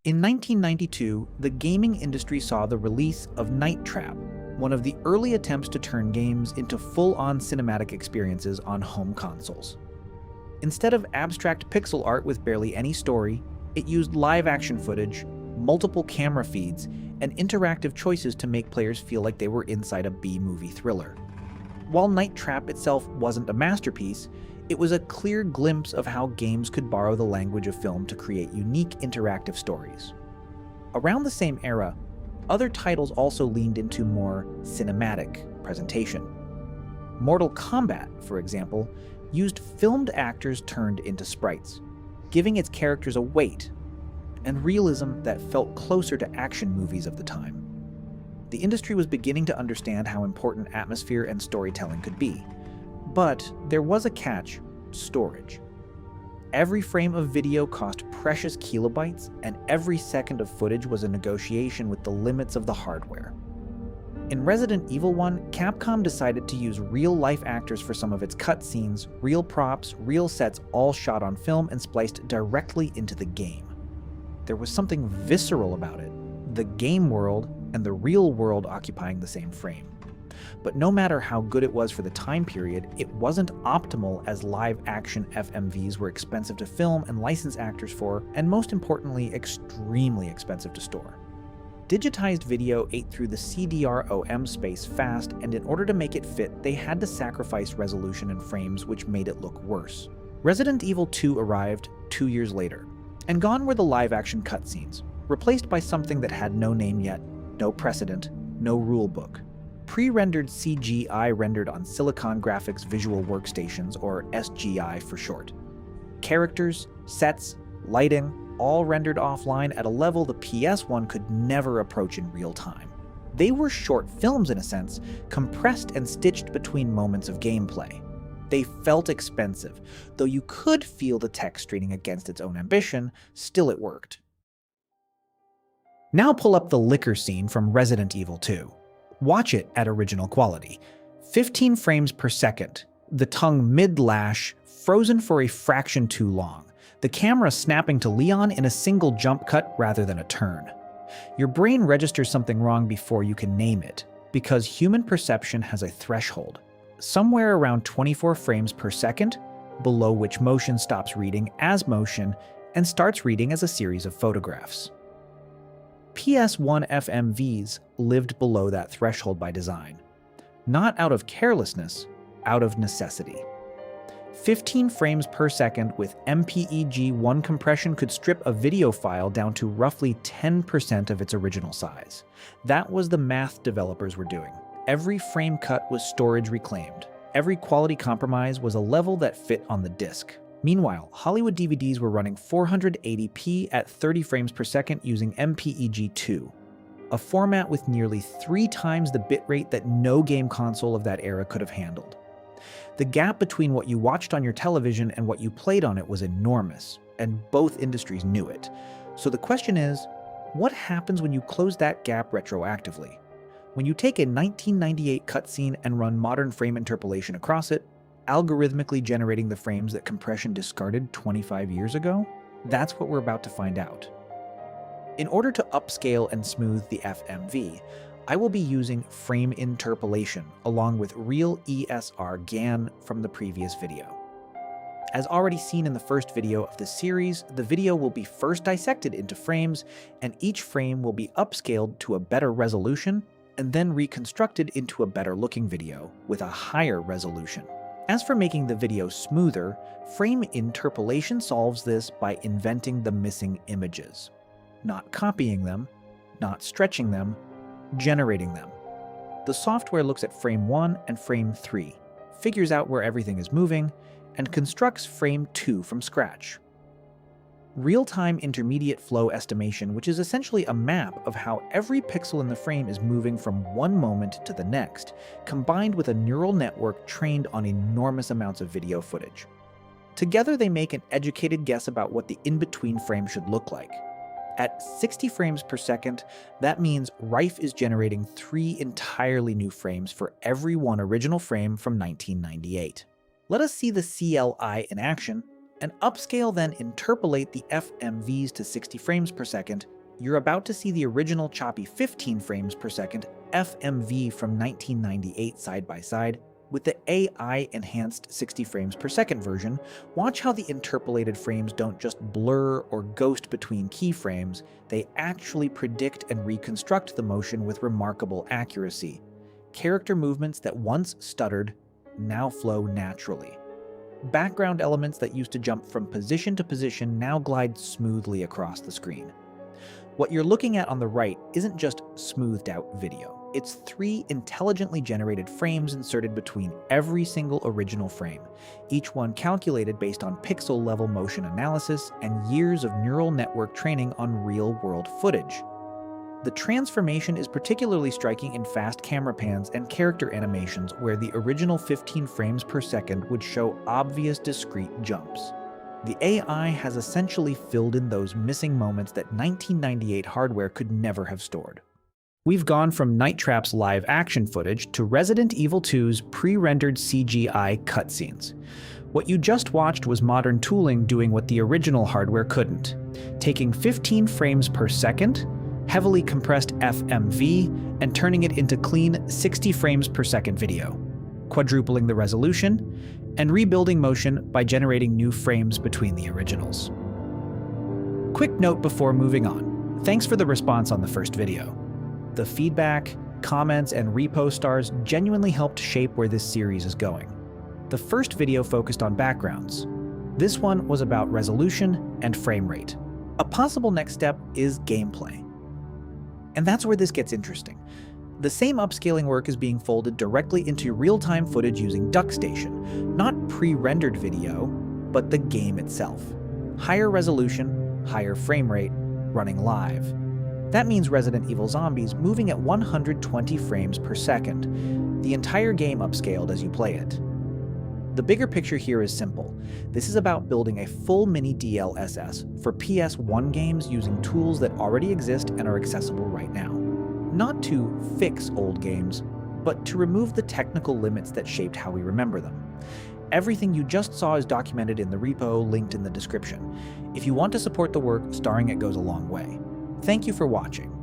In 1992, the gaming industry saw the release of Night Trap, one of the early attempts to turn games into full-on cinematic experiences on home consoles. Instead of abstract pixel art with barely any story, it used live-action footage, multiple camera feeds, and interactive choices to make players feel like they were inside a B-movie thriller. While Night Trap itself wasn't a masterpiece, it was a clear glimpse of how games could borrow the language of film to create unique interactive stories. Around the same era, other titles also leaned into more cinematic presentation. Mortal Kombat, for example, used filmed actors turned into sprites, giving its characters a weight and realism that felt closer to action movies of the time. The industry was beginning to understand how important atmosphere and storytelling could be. But there was a catch: storage. Every frame of video cost precious kilobytes, and every second of footage was a negotiation with the limits of the hardware. In Resident Evil 1, Capcom decided to use real-life actors for some of its cutscenes, real props, real sets all shot on film and spliced directly into the game. There was something visceral about it, the game world and the real world occupying the same frame. But no matter how good it was for the time period, it wasn't optimal, as live-action FMVs were expensive to film and license actors for, and most importantly, extremely expensive to store. Digitized video ate through the CD-ROM space fast, and in order to make it fit, they had to sacrifice resolution and frames, which made it look worse. Resident Evil 2 arrived 2 years later, and gone were the live-action cutscenes, replaced by something that had no name yet, no precedent, no rulebook. Pre-rendered CGI rendered on Silicon Graphics Visual Workstations, or SGI for short. Characters, sets, lighting, all rendered offline at a level the PS1 could never approach in real time. They were short films in a sense, compressed and stitched between moments of gameplay. They felt expensive, though you could feel the tech straining against its own ambition, still it worked. Now pull up the liquor scene from Resident Evil 2. Watch it at original quality. 15 frames per second, the tongue mid-lash, frozen for a fraction too long, the camera snapping to Leon in a single jump cut rather than a turn. Your brain registers something wrong before you can name it, because human perception has a threshold, somewhere around 24 frames per second, below which motion stops reading as motion and starts reading as a series of photographs. PS1 FMVs lived below that threshold by design. Not out of carelessness, out of necessity. 15 frames per second with MPEG-1 compression could strip a video file down to roughly 10% of its original size. That was the math developers were doing. Every frame cut was storage reclaimed. Every quality compromise was a level that fit on the disc. Meanwhile, Hollywood DVDs were running 480p at 30 frames per second using MPEG-2, a format with nearly 3 times the bitrate that no game console of that era could have handled. The gap between what you watched on your television and what you played on it was enormous, and both industries knew it. So the question is, what happens when you close that gap retroactively? When you take a 1998 cutscene and run modern frame interpolation across it, algorithmically generating the frames that compression discarded 25 years ago? That's what we're about to find out. In order to upscale and smooth the FMV, I will be using frame interpolation along with Real-ESRGAN from the previous video. As already seen in the first video of this series, the video will be first dissected into frames, and each frame will be upscaled to a better resolution and then reconstructed into a better looking video with a higher resolution. As for making the video smoother, frame interpolation solves this by inventing the missing images. Not copying them, not stretching them, generating them. The software looks at frame 1 and frame 3, figures out where everything is moving, and constructs frame 2 from scratch. Real-time intermediate flow estimation, which is essentially a map of how every pixel in the frame is moving from one moment to the next, combined with a neural network trained on enormous amounts of video footage. Together they make an educated guess about what the in-between frame should look like. At 60 frames per second, that means RIFE is generating 3 entirely new frames for every one original frame from 1998. Let us see the CLI in action, and upscale then interpolate the FMVs to 60 frames per second You're about to see the original choppy 15 frames per second FMV from 1998 side by side with the AI-enhanced 60 frames per second version. Watch how the interpolated frames don't just blur or ghost between keyframes, they actually predict and reconstruct the motion with remarkable accuracy. Character movements that once stuttered now flow naturally. Background elements that used to jump from position to position now glide smoothly across the screen. What you're looking at on the right isn't just smoothed out video. It's 3 intelligently generated frames inserted between every single original frame, each one calculated based on pixel-level motion analysis and years of neural network training on real-world footage. The transformation is particularly striking in fast camera pans and character animations where the original 15 frames per second would show obvious discrete jumps. The AI has essentially filled in those missing moments that 1998 hardware could never have stored. We've gone from Night Trap's live action footage to Resident Evil 2's pre-rendered CGI cutscenes. What you just watched was modern tooling doing what the original hardware couldn't, taking 15 frames per second, heavily compressed FMV, and turning it into clean 60 frames per second video, quadrupling the resolution, and rebuilding motion by generating new frames between the originals. Quick note before moving on. Thanks for the response on the first video. The feedback, comments, and repo stars genuinely helped shape where this series is going. The first video focused on backgrounds. This one was about resolution and frame rate. A possible next step is gameplay. And that's where this gets interesting. The same upscaling work is being folded directly into real-time footage using DuckStation, not pre-rendered video, but the game itself. Higher resolution, higher frame rate, running live. That means Resident Evil Zombies moving at 120 frames per second, the entire game upscaled as you play it. The bigger picture here is simple. This is about building a full mini DLSS for PS1 games using tools that already exist and are accessible right now. Not to fix old games, but to remove the technical limits that shaped how we remember them. Everything you just saw is documented in the repo linked in the description. If you want to support the work, starring it goes a long way. Thank you for watching.